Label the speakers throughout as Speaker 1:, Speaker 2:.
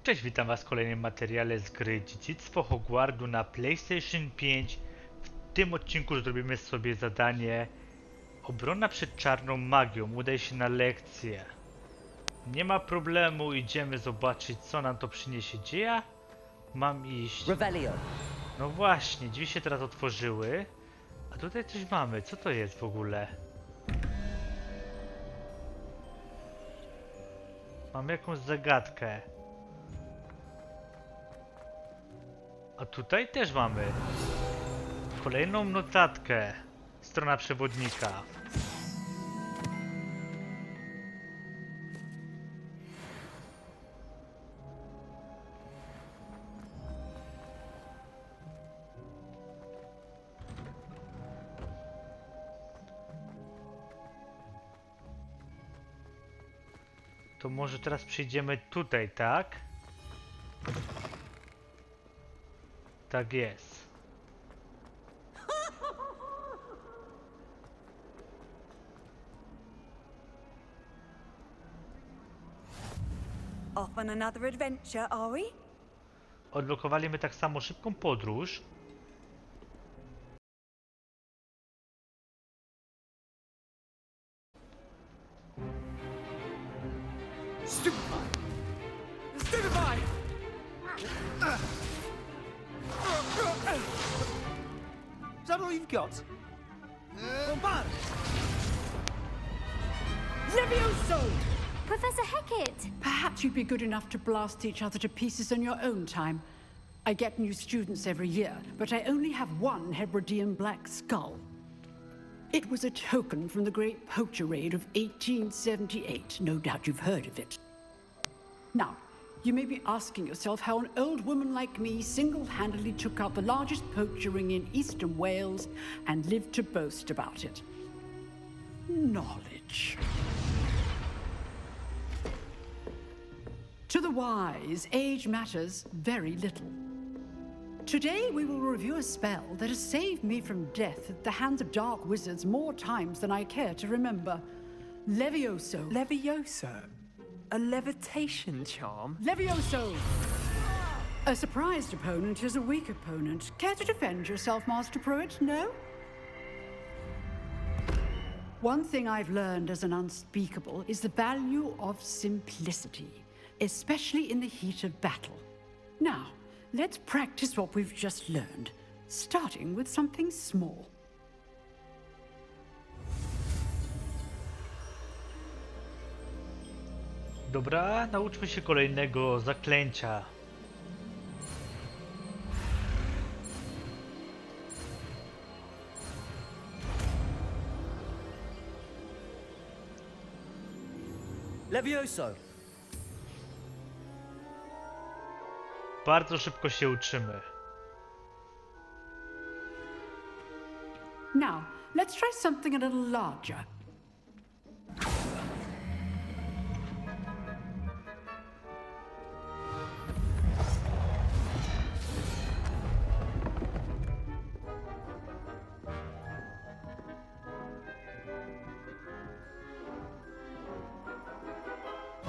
Speaker 1: Cześć, witam was w kolejnym materiale z gry Dziedzictwo Hogwartu na PlayStation 5. W tym odcinku zrobimy sobie zadanie Obrona przed czarną magią. Udaj się na lekcję. Nie ma problemu, idziemy zobaczyć, co nam to przyniesie. Gdzie ja mam iść? No właśnie, drzwi się teraz otworzyły. A tutaj coś mamy. Co to jest w ogóle? Mam jakąś zagadkę. A tutaj też mamy kolejną notatkę. Strona przewodnika. To może teraz przejdziemy tutaj, tak? Tak jest.
Speaker 2: Off on another adventure, are we?
Speaker 1: Odblokowaliśmy tak samo szybką podróż.
Speaker 3: Stupefy! Stupefy! Is that all you've got? Bombard!
Speaker 2: Levioso!
Speaker 4: Professor Hecat!
Speaker 5: Perhaps you'd be good enough to blast each other to pieces in your own time. I get new students every year, but I only have one Hebridean black skull. It was a token from the Great Poacher Raid of 1878. No doubt you've heard of it. Now, you may be asking yourself how an old woman like me single-handedly took out the largest poacher ring in eastern Wales and lived to boast about it. Knowledge. To the wise, age matters very little. Today we will review a spell that has saved me from death at the hands of dark wizards more times than I care to remember. Levioso.
Speaker 6: Levioso? A levitation charm?
Speaker 5: Levioso! A surprised opponent is a weak opponent. Care to defend yourself, Master Pruitt? No? One thing I've learned as an unspeakable is the value of simplicity, especially in the heat of battle. Now, let's practice what we've just learned, starting with something small.
Speaker 1: Dobra, nauczmy się kolejnego zaklęcia.
Speaker 3: Levioso!
Speaker 1: Bardzo szybko się uczymy.
Speaker 5: Now, let's try something a little larger.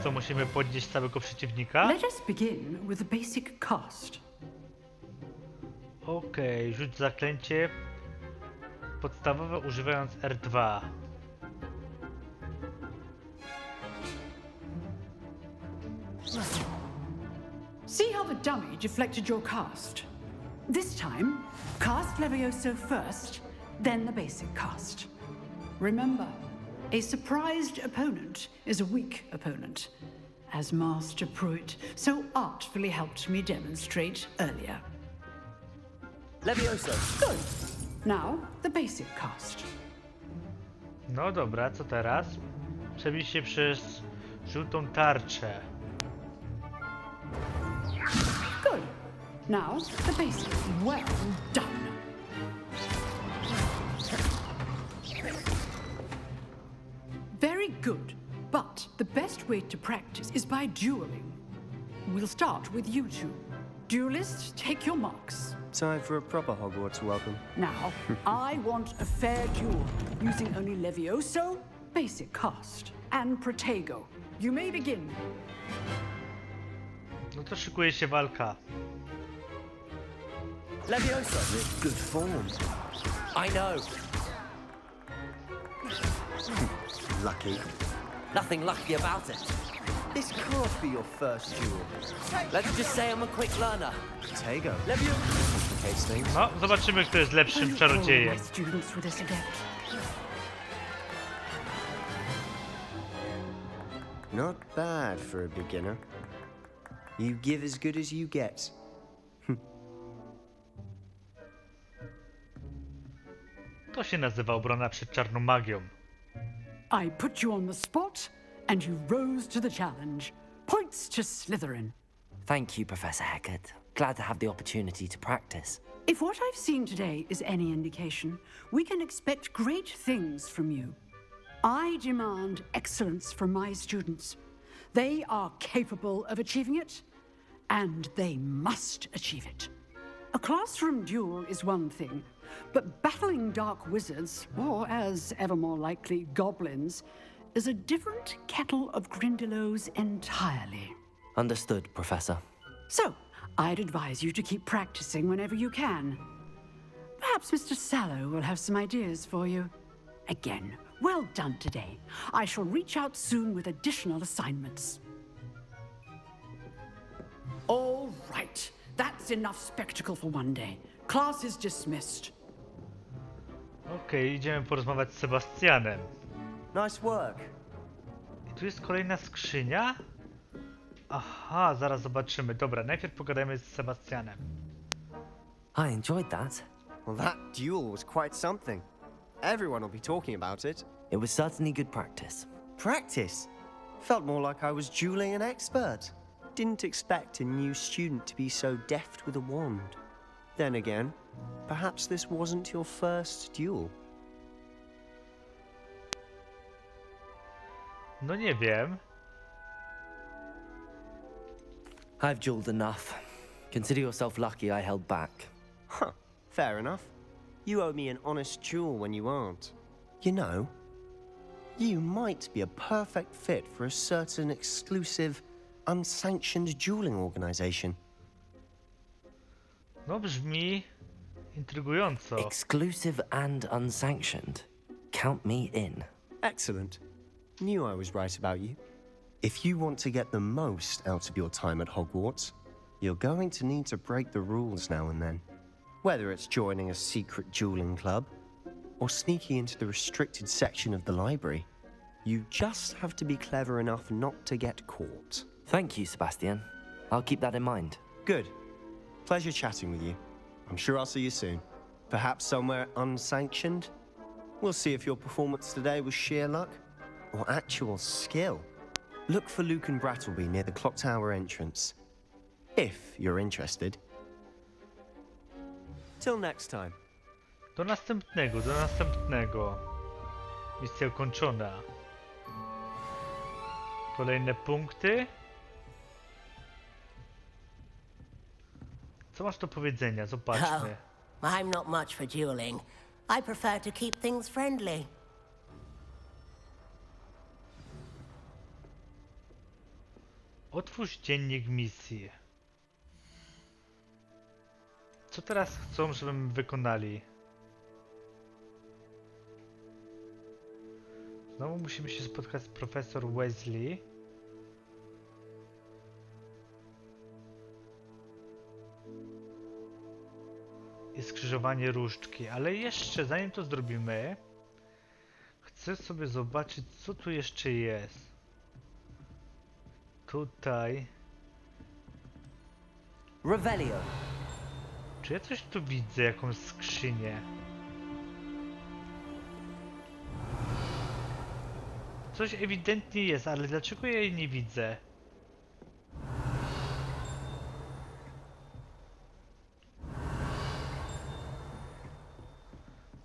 Speaker 1: Co, musimy podnieść całego przeciwnika?
Speaker 5: Let us begin with the basic cast.
Speaker 1: Okej, rzuć zaklęcie podstawowe używając R2.
Speaker 5: See how the dummy deflected your cast? This time, cast Levioso first, then the basic cast. Remember, a surprised opponent is a weak opponent, as Master Pruitt so artfully helped me demonstrate earlier.
Speaker 3: Levioso!
Speaker 5: Good. Now, the basic cast.
Speaker 1: No dobra, co teraz? Przebić się przez żółtą tarczę.
Speaker 5: Good. Now, the basic. Well done. Very good. But the best way to practice is by dueling. We'll start with you two. Duelists, take your marks.
Speaker 6: Time for a proper Hogwarts welcome.
Speaker 5: Now, I want a fair duel, using only Levioso, basic cast, and Protego. You may begin.
Speaker 1: No to szykuje się walka.
Speaker 6: Levioso! Good form.
Speaker 7: I know.
Speaker 6: Lucky.
Speaker 7: Nothing lucky about it.
Speaker 6: This can't be your first duel.
Speaker 7: Let's just say I'm a quick learner.
Speaker 6: Tego.
Speaker 7: Levioso.
Speaker 6: Complicates things.
Speaker 1: No, zobaczymy, kto jest lepszym czarodziejem.
Speaker 5: My students with this adept.
Speaker 6: Not bad for a beginner. You give as good as you get.
Speaker 1: To się nazywa obrona przed czarną magią.
Speaker 5: I put you on the spot, and you rose to the challenge. Points to Slytherin.
Speaker 7: Thank you, Professor Hecat. Glad to have the opportunity to practice.
Speaker 5: If what I've seen today is any indication, we can expect great things from you. I demand excellence from my students. They are capable of achieving it, and they must achieve it. A classroom duel is one thing, but battling dark wizards, or as ever more likely, goblins, is a different kettle of Grindylows entirely.
Speaker 7: Understood, Professor.
Speaker 5: So, I'd advise you to keep practicing whenever you can. Perhaps Mr. Sallow will have some ideas for you. Again, well done today. I shall reach out soon with additional assignments. All right. That's enough spectacle for one day. Class is dismissed.
Speaker 1: Okej, idziemy porozmawiać z Sebastianem.
Speaker 6: Nice work.
Speaker 1: I tu jest kolejna skrzynia? Aha, zaraz zobaczymy. Dobra, najpierw pogadajmy z Sebastianem.
Speaker 7: I enjoyed that.
Speaker 6: Well, that duel was quite something. Everyone will be talking about it.
Speaker 7: It was certainly good practice.
Speaker 6: Practice? Felt more like I was dueling an expert. Didn't expect a new student to be so deft with a wand. Then again, perhaps this wasn't your first duel.
Speaker 1: No nie wiem.
Speaker 7: I've dueled enough. Consider yourself lucky I held back.
Speaker 6: Huh, fair enough. You owe me an honest duel when you aren't. You know, you might be a perfect fit for a certain exclusive, unsanctioned dueling organization.
Speaker 1: No brzmi intrygująco.
Speaker 7: Exclusive and unsanctioned. Count me in.
Speaker 6: Excellent. Knew I was right about you. If you want to get the most out of your time at Hogwarts, you're going to need to break the rules now and then. Whether it's joining a secret dueling club or sneaking into the restricted section of the library, you just have to be clever enough not to get caught.
Speaker 7: Thank you, Sebastian. I'll keep that in mind.
Speaker 6: Good. Pleasure chatting with you. I'm sure I'll see you soon. Perhaps somewhere unsanctioned? We'll see if your performance today was sheer luck or actual skill. Look for Luke and Brattleby near the clock tower entrance. If you're interested. Till next time.
Speaker 1: Do następnego, do następnego. Misja ukończona. Kolejne punkty. Co masz do powiedzenia? Zobaczmy.
Speaker 8: I'm not much for dueling. I prefer to keep things friendly.
Speaker 1: Otwórz dziennik misji. Co teraz chcą, żebym wykonali? Znowu musimy się spotkać z profesor Weasley. I skrzyżowanie różdżki, ale jeszcze zanim to zrobimy, chcę sobie zobaczyć, co tu jeszcze jest. Tutaj.
Speaker 7: Revelio.
Speaker 1: Czy ja coś tu widzę, jakąś skrzynię? Coś ewidentnie jest, ale dlaczego ja jej nie widzę?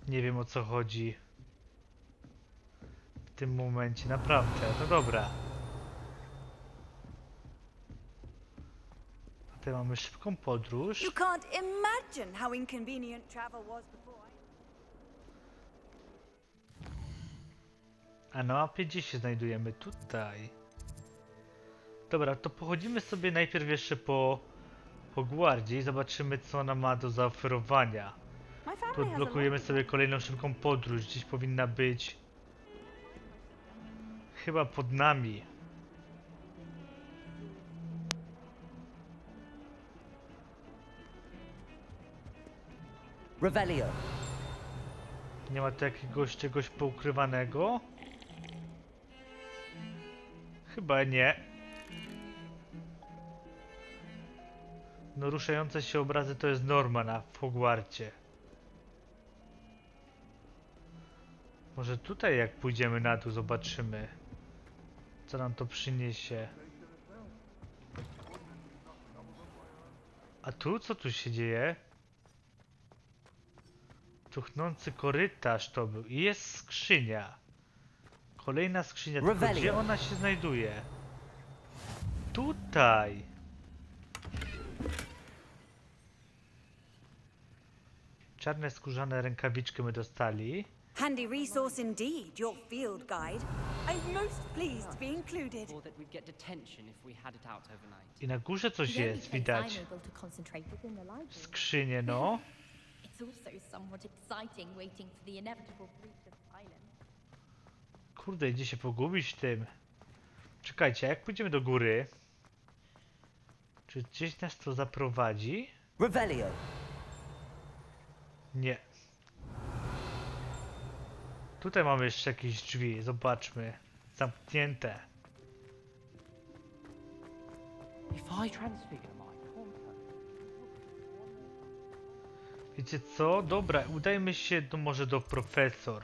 Speaker 1: Nie wiem, o co chodzi w tym momencie, naprawdę. No dobra. Tutaj mamy szybką podróż.
Speaker 2: You can't imagine how inconvenient travel was before.
Speaker 1: A na mapie gdzie się znajdujemy? Tutaj. Dobra, to pochodzimy sobie najpierw jeszcze po Hogwarcie i zobaczymy, co ona ma do zaoferowania.
Speaker 2: My family
Speaker 1: Tu
Speaker 2: has a
Speaker 1: odblokujemy
Speaker 2: lot.
Speaker 1: sobie kolejną szybką podróż. Gdzieś powinna być... chyba pod nami.
Speaker 7: Revelio.
Speaker 1: Nie ma tu jakiegoś czegoś poukrywanego? Chyba nie. No ruszające się obrazy to jest norma w Hogwarcie. Może tutaj jak pójdziemy na dół zobaczymy, co nam to przyniesie. A tu co tu się dzieje? Cuchnący korytarz to był i jest skrzynia. Kolejna skrzynia, tylko
Speaker 7: Revelio.
Speaker 1: gdzie ona się znajduje? Tutaj! Czarne skórzane rękawiczki my dostali.
Speaker 2: Handy resource indeed, your field guide. I'm most pleased to be included.
Speaker 9: Or that we'd get detention if we had it out overnight.
Speaker 1: I na górze coś
Speaker 4: The only
Speaker 1: jest,
Speaker 4: place
Speaker 1: widać.
Speaker 4: I'm able to concentrate within the library.
Speaker 1: Skrzynie, no.
Speaker 4: It's also somewhat exciting waiting for the inevitable breach of silence.
Speaker 1: Kurde, idzie się pogubić w tym. Czekajcie, a jak pójdziemy do góry? Czy gdzieś nas to zaprowadzi?
Speaker 7: Revelio.
Speaker 1: Nie. Tutaj mamy jeszcze jakieś drzwi, zobaczmy. Zamknięte.
Speaker 9: If I transfigure my contact,
Speaker 1: Wiecie co? Dobra, udajmy się może do profesor.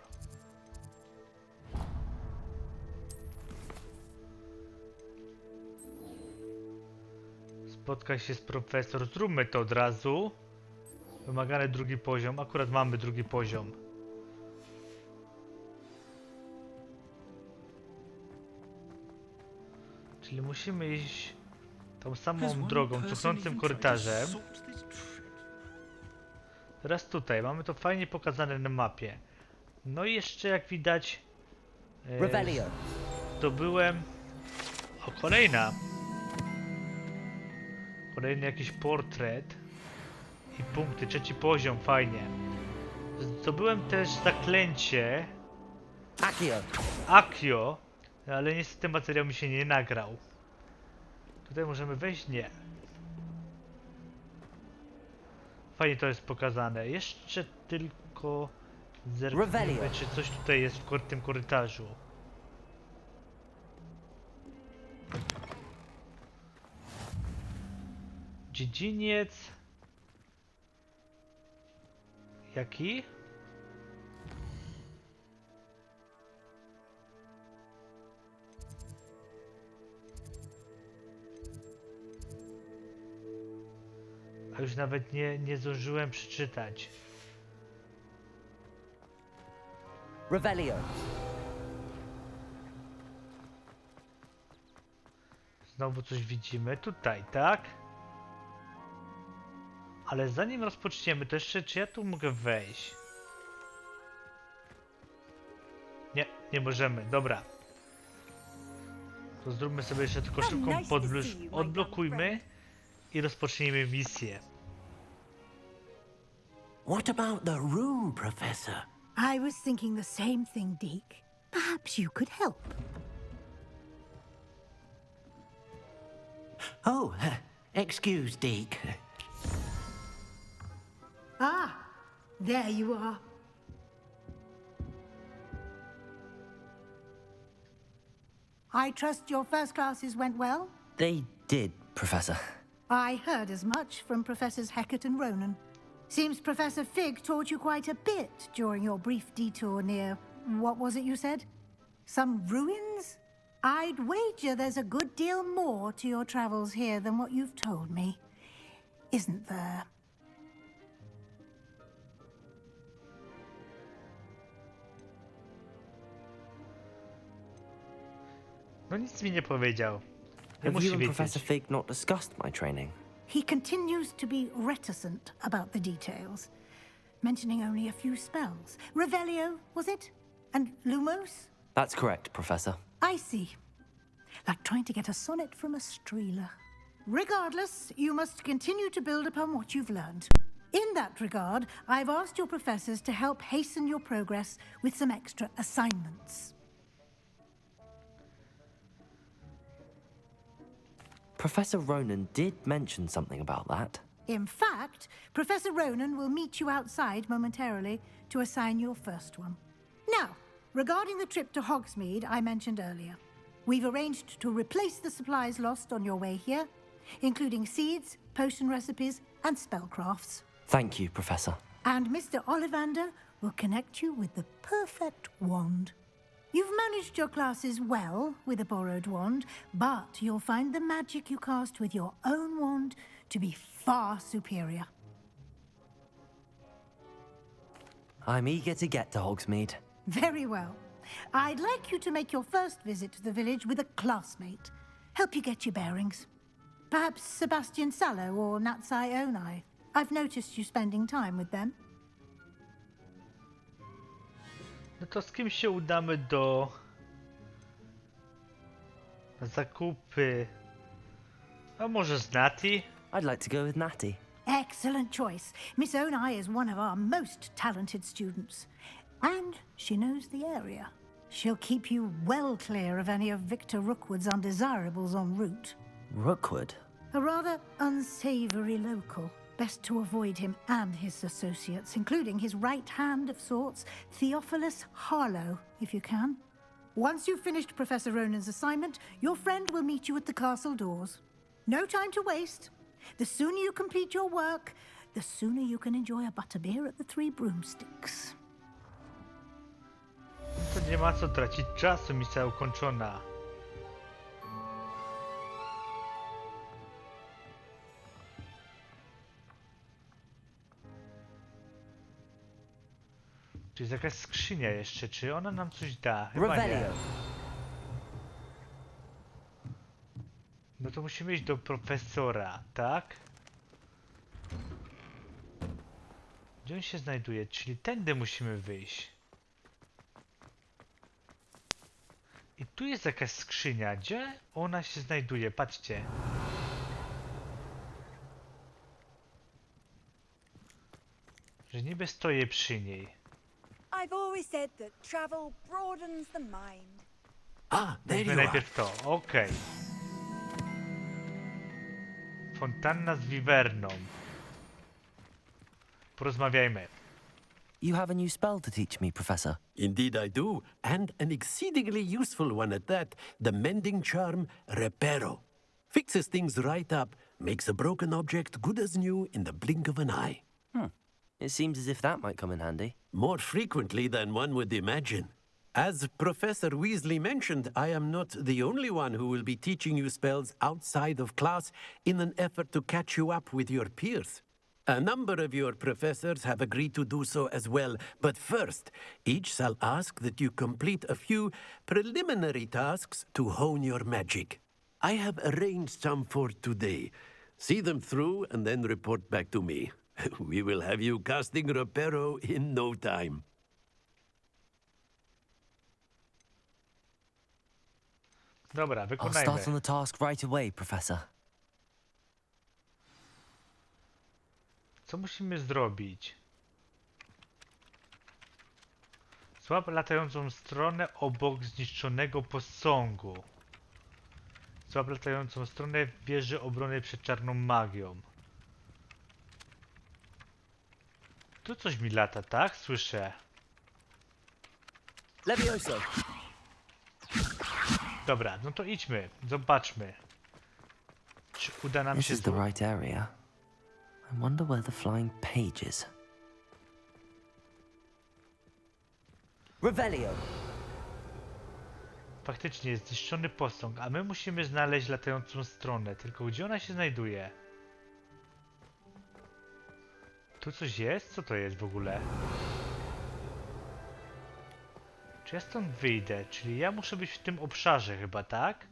Speaker 1: Spotkaj się z profesor. Zróbmy to od razu. Wymagany drugi poziom. Akurat mamy drugi poziom. Czyli musimy iść tą samą drogą, cuchnącym korytarzem. Teraz tutaj, mamy to fajnie pokazane na mapie. No i jeszcze jak widać
Speaker 7: Revelio.
Speaker 1: zdobyłem... O, kolejna! Kolejny jakiś portret. I punkty, trzeci poziom, fajnie. Zdobyłem też zaklęcie
Speaker 7: Accio.
Speaker 1: Accio, ale niestety materiał mi się nie nagrał. Tutaj możemy wejść? Nie. Fajnie to jest pokazane. Jeszcze tylko zerknijmy,
Speaker 7: Revelio.
Speaker 1: czy coś tutaj jest w tym korytarzu. Dziedziniec. Jaki? A już nawet nie zdążyłem przeczytać.
Speaker 7: Revelio.
Speaker 1: Znowu coś widzimy. Tutaj, tak? Ale zanim rozpoczniemy, to jeszcze czy ja tu mogę wejść? Nie, nie możemy. Dobra. To zróbmy sobie jeszcze tylko szybką podróż. Odblokujmy i rozpocznijmy misję.
Speaker 8: What about the room, Professor?
Speaker 10: I was thinking the same thing, Deke. Perhaps you could help.
Speaker 8: Oh, excuse, Deke.
Speaker 10: Ah, there you are. I trust your first classes went well?
Speaker 7: They did, Professor.
Speaker 10: I heard as much from Professors Hecat and Ronan. Seems Professor Fig taught you quite a bit during your brief detour near... what was it you said? Some ruins? I'd wager there's a good deal more to your travels here than what you've told me. Isn't there?
Speaker 1: No nic mi nie powiedział. Nie
Speaker 7: Have
Speaker 1: musi
Speaker 7: you and
Speaker 1: wiedzieć.
Speaker 7: Professor Fig not discussed my training?
Speaker 10: He continues to be reticent about the details, mentioning only a few spells. Revelio, was it? And Lumos?
Speaker 7: That's correct, Professor.
Speaker 10: I see. like trying to get a sonnet from a streeler. Regardless, you must continue to build upon what you've learned. In that regard, I've asked your professors to help hasten your progress with some extra assignments.
Speaker 7: Professor Ronan did mention something about that.
Speaker 10: In fact, Professor Ronan will meet you outside momentarily to assign your first one. Now, regarding the trip to Hogsmeade I mentioned earlier, we've arranged to replace the supplies lost on your way here, including seeds, potion recipes, and spellcrafts.
Speaker 7: Thank you, Professor.
Speaker 10: And Mr. Ollivander will connect you with the perfect wand. You've managed your classes well with a borrowed wand, but you'll find the magic you cast with your own wand to be far superior.
Speaker 7: I'm eager to get to Hogsmeade.
Speaker 10: Very well. I'd like you to make your first visit to the village with a classmate. Help you get your bearings. Perhaps Sebastian Sallow or Natsai Onai. I've noticed you spending time with them.
Speaker 1: No to z kim się udamy do zakupy? A może z Nati?
Speaker 7: I'd like to go with Natty.
Speaker 10: Excellent choice. Miss Onai is one of our most talented students. And she knows the area. She'll keep you well clear of any of Victor Rookwood's undesirables en route.
Speaker 7: Rookwood?
Speaker 10: A rather unsavory local. Best to avoid him and his associates, including his right hand of sorts, Theophilus Harlow, if you can. Once you've finished Professor Ronan's assignment, your friend will meet you at the castle doors. No time to waste. The sooner you complete your work, the sooner you can enjoy a butterbeer at the Three Broomsticks.
Speaker 1: To nie ma co tracić czasu, misja ukończona. Tu jest jakaś skrzynia jeszcze, czy ona nam coś da? Chyba nie. No to musimy iść do profesora, tak? Gdzie on się znajduje? Czyli tędy musimy wyjść. I tu jest jakaś skrzynia. Gdzie ona się znajduje? Patrzcie. Że niby stoję przy niej.
Speaker 2: I've always said that travel broadens the mind.
Speaker 3: Ah, there you are.
Speaker 1: Najpierw to, okej. Fontanna z wiwerną. Porozmawiajmy.
Speaker 7: You have a new spell to teach me, Professor.
Speaker 11: Indeed I do, and an exceedingly useful one at that, the mending charm Reparo. Fixes things right up, makes a broken object good as new in the blink of an eye.
Speaker 7: It seems as if that might come in handy.
Speaker 11: More frequently than one would imagine. As Professor Weasley mentioned, I am not the only one who will be teaching you spells outside of class in an effort to catch you up with your peers. A number of your professors have agreed to do so as well, but first, each shall ask that you complete a few preliminary tasks to hone your magic. I have arranged some for today. See them through and then report back to me. We will have you casting Reparo in no time.
Speaker 1: Dobra,
Speaker 7: I'll
Speaker 1: wykonajmy.
Speaker 7: start on the task right away, Professor.
Speaker 1: Co musimy zrobić? Złap latającą stronę obok zniszczonego posągu. Złap latającą stronę wieży obrony przed czarną magią. Tu coś mi lata, tak? Słyszę.
Speaker 7: Levioso!
Speaker 1: Dobra, no to idźmy. Zobaczmy. Czy uda nam
Speaker 7: This
Speaker 1: się...
Speaker 7: is the right area. I wonder where the flying page is. Revelio!
Speaker 1: Faktycznie jest zniszczony posąg, a my musimy znaleźć latającą stronę. Tylko gdzie ona się znajduje? Tu coś jest? Co to jest w ogóle? Czy ja stąd wyjdę? Czyli ja muszę być w tym obszarze chyba, tak?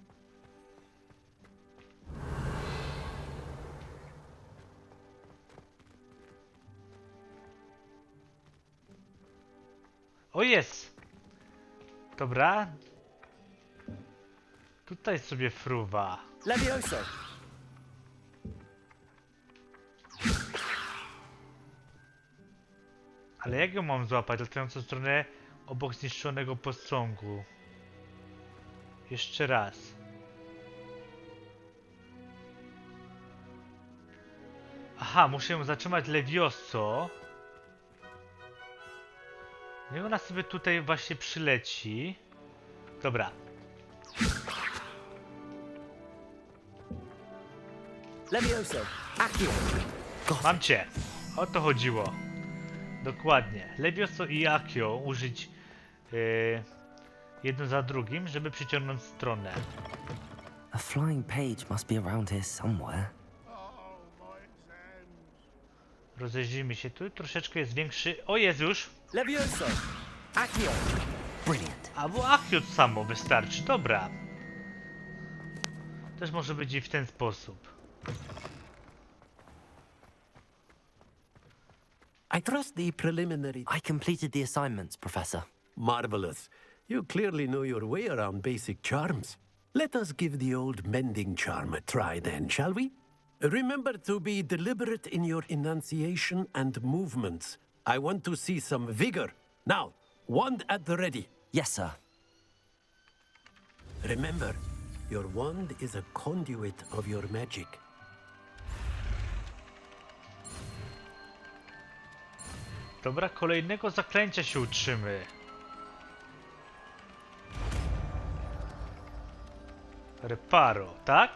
Speaker 1: O, jest! Dobra. Tutaj sobie fruwa.
Speaker 7: Levioso!
Speaker 1: Ale jak ją mam złapać? Latającą stronę obok zniszczonego posągu. Jeszcze raz. Aha, muszę ją zatrzymać Levioso. Niech ona sobie tutaj właśnie przyleci. Dobra.
Speaker 7: Levioso! Accio!
Speaker 1: Mam cię. O to chodziło. Dokładnie. Levioso i Accio użyć jedno za drugim, żeby przyciągnąć stronę.
Speaker 7: A flying page must be around here somewhere.
Speaker 1: Rozejrzyjmy się tu. Troszeczkę jest większy. O, jest już.
Speaker 7: Levioso! Accio! Brilliant.
Speaker 1: Albo Accio samo wystarczy. Dobra. Też może być i w ten sposób.
Speaker 11: I trust the preliminary...
Speaker 7: I completed the assignments, Professor.
Speaker 11: Marvelous. You clearly know your way around basic charms. Let us give the old mending charm a try then, shall we? Remember to be deliberate in your enunciation and movements. I want to see some vigor. Now, wand at the ready.
Speaker 7: Yes, sir.
Speaker 11: Remember, your wand is a conduit of your magic.
Speaker 1: Dobra, kolejnego zaklęcia się uczymy. Reparo, tak?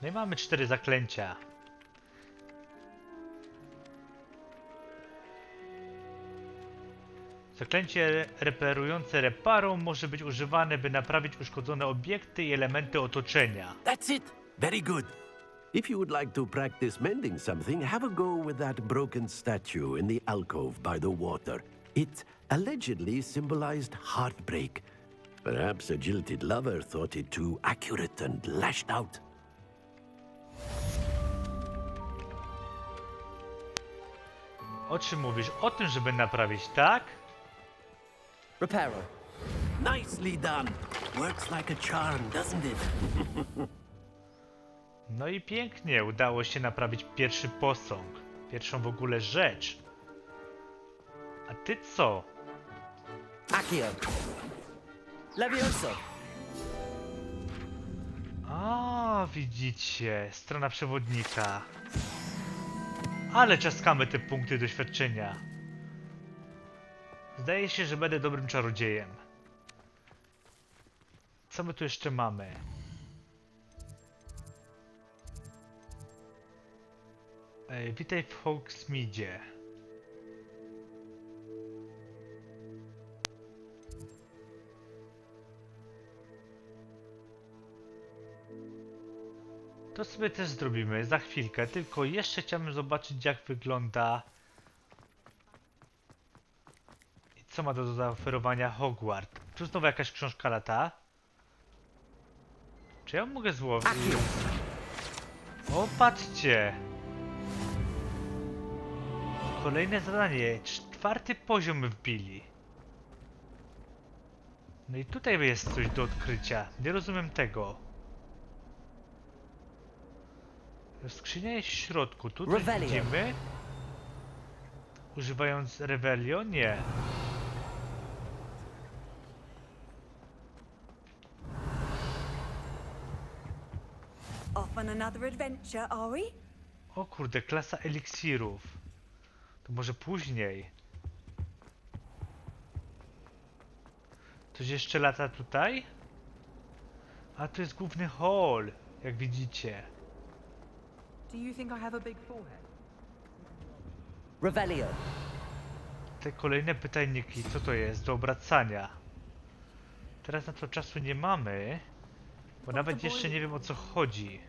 Speaker 1: No i mamy 4 zaklęcia. Zaklęcie reperujące reparo może być używane, by naprawić uszkodzone obiekty i elementy otoczenia.
Speaker 11: That's it. Very good. If you would like to practice mending something, have a go with that broken statue in the alcove by the water. It allegedly symbolized heartbreak. Perhaps a jilted lover thought it too accurate and lashed out.
Speaker 1: O czym mówisz? O tym, żeby naprawić, tak?
Speaker 7: Reparo.
Speaker 11: Nicely done. Works like a charm, doesn't it?
Speaker 1: No i pięknie, udało się naprawić pierwszy posąg. Pierwszą w ogóle rzecz. A ty co?
Speaker 7: Accio! Levioso!
Speaker 1: A, widzicie, strona przewodnika. Ale czaskamy te punkty doświadczenia. Zdaje się, że będę dobrym czarodziejem. Co my tu jeszcze mamy? Witaj w Hogsmeadzie. To sobie też zrobimy za chwilkę, tylko jeszcze chciałbym zobaczyć, jak wygląda i co ma do zaoferowania Hogwart. Tu znowu jakaś książka lata. Czy ja mogę złowić? O, patrzcie! Kolejne zadanie. 4. poziom wbili. No i tutaj jest coś do odkrycia. Nie rozumiem tego. Skrzynia jest w środku. Tu coś widzimy. Używając Revelio? Nie.
Speaker 2: Off on another adventure, are we?
Speaker 1: O kurde, klasa eliksirów. To może później. Coś jeszcze lata tutaj? A to jest główny hall, jak widzicie.
Speaker 3: Do you think I have a big forehead?
Speaker 7: Revelio.
Speaker 1: Te kolejne pytajniki, co to jest? Do obracania. Teraz na to czasu nie mamy, bo nawet jeszcze nie wiem, o co chodzi.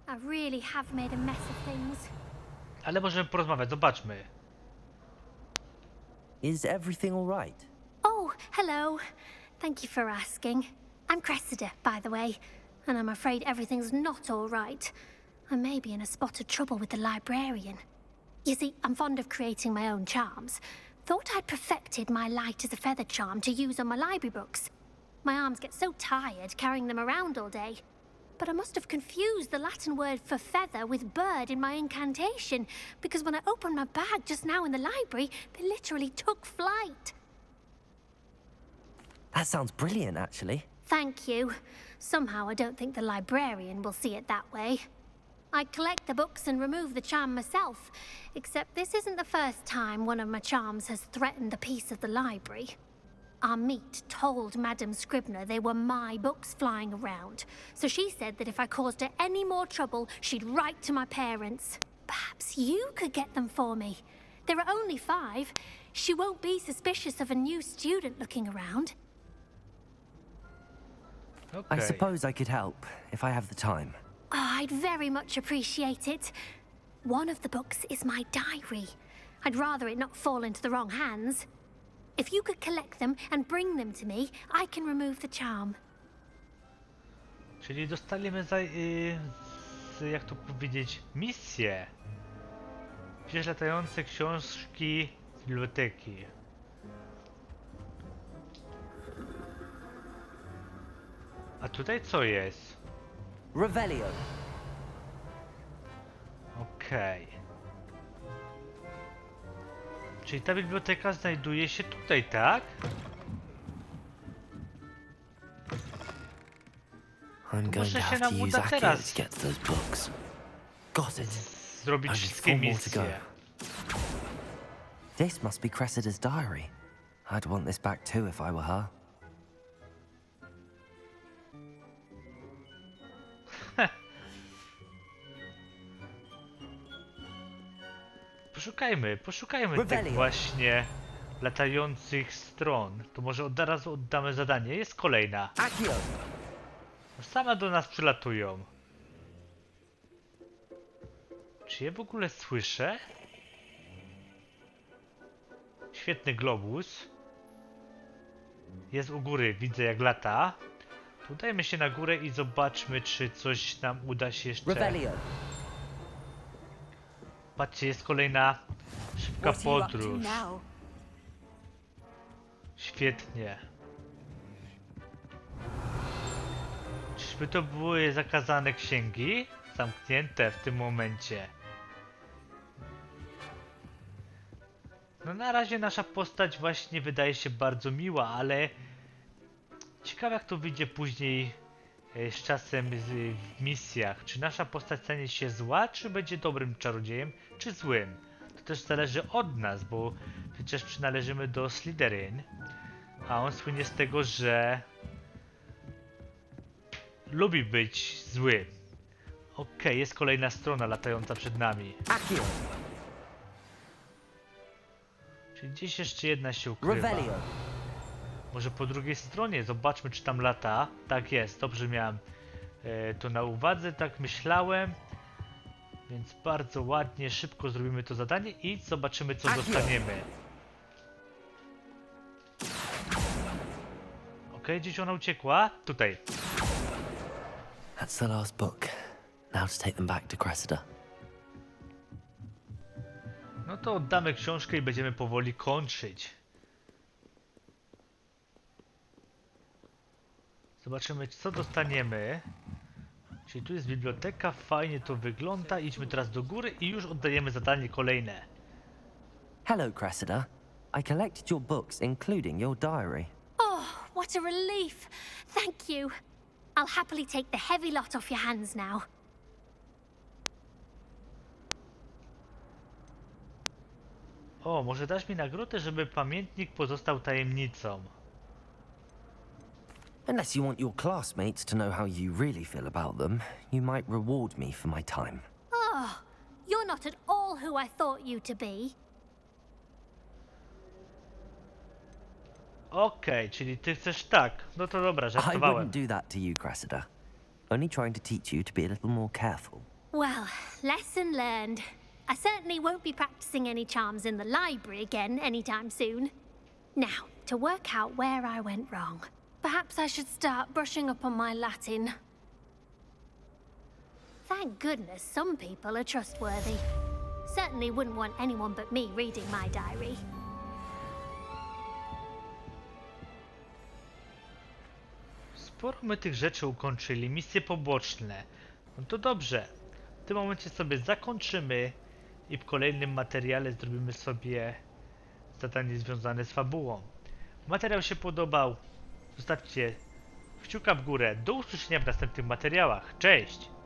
Speaker 4: I really have made a mess of things.
Speaker 1: Ale możemy porozmawiać, zobaczmy.
Speaker 7: Is everything all right?
Speaker 4: Oh, hello. Thank you for asking. I'm Cressida, by the way, and I'm afraid everything's not all right. I may be in a spot of trouble with the librarian. You see, I'm fond of creating my own charms, Thought I'd perfected my light as a feather charm to use on my library books. My arms get so tired carrying them around all day. But I must have confused the Latin word for feather with bird in my incantation, because when I opened my bag just now in the library, they literally took flight.
Speaker 7: That sounds brilliant, actually.
Speaker 4: Thank you. Somehow I don't think the librarian will see it that way. I collect the books and remove the charm myself, except this isn't the first time one of my charms has threatened the peace of the library. Our meet told Madame Scribner they were my books flying around, so she said that if I caused her any more trouble, she'd write to my parents. Perhaps you could get them for me. There are only 5. She won't be suspicious of a new student looking around.
Speaker 1: Okay.
Speaker 7: I suppose I could help, if I have the time.
Speaker 4: Oh, I'd very much appreciate it. One of the books is my diary. I'd rather it not fall into the wrong hands. If you could collect them and bring them to me, I can remove the charm.
Speaker 1: Czyli dostaliśmy jak to powiedzieć, misję. Wziąć latające książki z biblioteki. A tutaj co jest?
Speaker 7: Revelio.
Speaker 1: Okej. Czyli ta biblioteka znajduje się tutaj, tak?
Speaker 7: I'm going
Speaker 1: Muszę
Speaker 7: to
Speaker 1: się
Speaker 7: have
Speaker 1: nam
Speaker 7: to use
Speaker 1: uda
Speaker 7: Accio
Speaker 1: teraz
Speaker 7: to get to those books. Got it.
Speaker 1: Zrobić
Speaker 7: Only
Speaker 1: wszystkie
Speaker 7: 4 more to go.
Speaker 1: misje.
Speaker 7: This must be Cressida's diary. I'd want this back too if I were her.
Speaker 1: Poszukajmy tych właśnie latających stron. To może od razu oddamy zadanie. Jest kolejna.
Speaker 7: Accio.
Speaker 1: Same do nas przylatują. Czy je w ogóle słyszę? Świetny globus. Jest u góry, widzę jak lata. Udajmy się na górę i zobaczmy, czy coś nam uda się jeszcze...
Speaker 7: Revelio.
Speaker 1: Patrzcie, jest kolejna szybka podróż. Świetnie. Czyżby to były zakazane księgi? Zamknięte w tym momencie. No na razie nasza postać właśnie wydaje się bardzo miła, ale ciekawe jak to wyjdzie później z czasem w misjach. Czy nasza postać stanie się zła, czy będzie dobrym czarodziejem, czy złym? To też zależy od nas, bo przecież przynależymy do Slytherin, a on słynie z tego, że lubi być zły. Okej, jest kolejna strona latająca przed nami.
Speaker 7: Accio.
Speaker 1: Czyli gdzieś jeszcze jedna się ukrywa.
Speaker 7: Revelio.
Speaker 1: Może po drugiej stronie, zobaczmy czy tam lata. Tak jest, dobrze miałem to na uwadze, tak myślałem. Więc bardzo ładnie, szybko zrobimy to zadanie i zobaczymy co dostaniemy. Okej, gdzieś ona uciekła. Tutaj.
Speaker 7: That's the last book. Now to take them back to Cressida.
Speaker 1: No to oddamy książkę i będziemy powoli kończyć. Zobaczymy co dostaniemy. Czyli tu jest biblioteka, fajnie to wygląda. Idźmy teraz do góry i już oddajemy zadanie kolejne.
Speaker 7: Hello, Cressida. I collected your books, including your diary.
Speaker 4: Oh, what a relief. Thank you. I'll happily take the heavy lot off your hands now.
Speaker 1: O, może dasz mi nagrodę, żeby pamiętnik pozostał tajemnicą.
Speaker 7: Unless you want your classmates to know how you really feel about them, you might reward me for my time.
Speaker 4: Oh, you're not at all who I thought you to be.
Speaker 1: Okej, czyli ty chcesz tak. No to dobra,
Speaker 7: I
Speaker 1: żartowałem.
Speaker 7: wouldn't do that to you, Cressida. Only trying to teach you to be a little more careful.
Speaker 4: Well, lesson learned. I certainly won't be practicing any charms in the library again anytime soon. Now, to work out where I went wrong. Perhaps I should start brushing up on my Latin. Thank goodness some people are trustworthy. Certainly wouldn't want anyone but me reading my diary.
Speaker 1: sporo my tych rzeczy ukończyli, misje poboczne. No to dobrze. W tym momencie sobie zakończymy i w kolejnym materiale zrobimy sobie zadanie związane z fabułą. Materiał się podobał. Zostawcie kciuka w górę. Do usłyszenia w następnych materiałach. Cześć!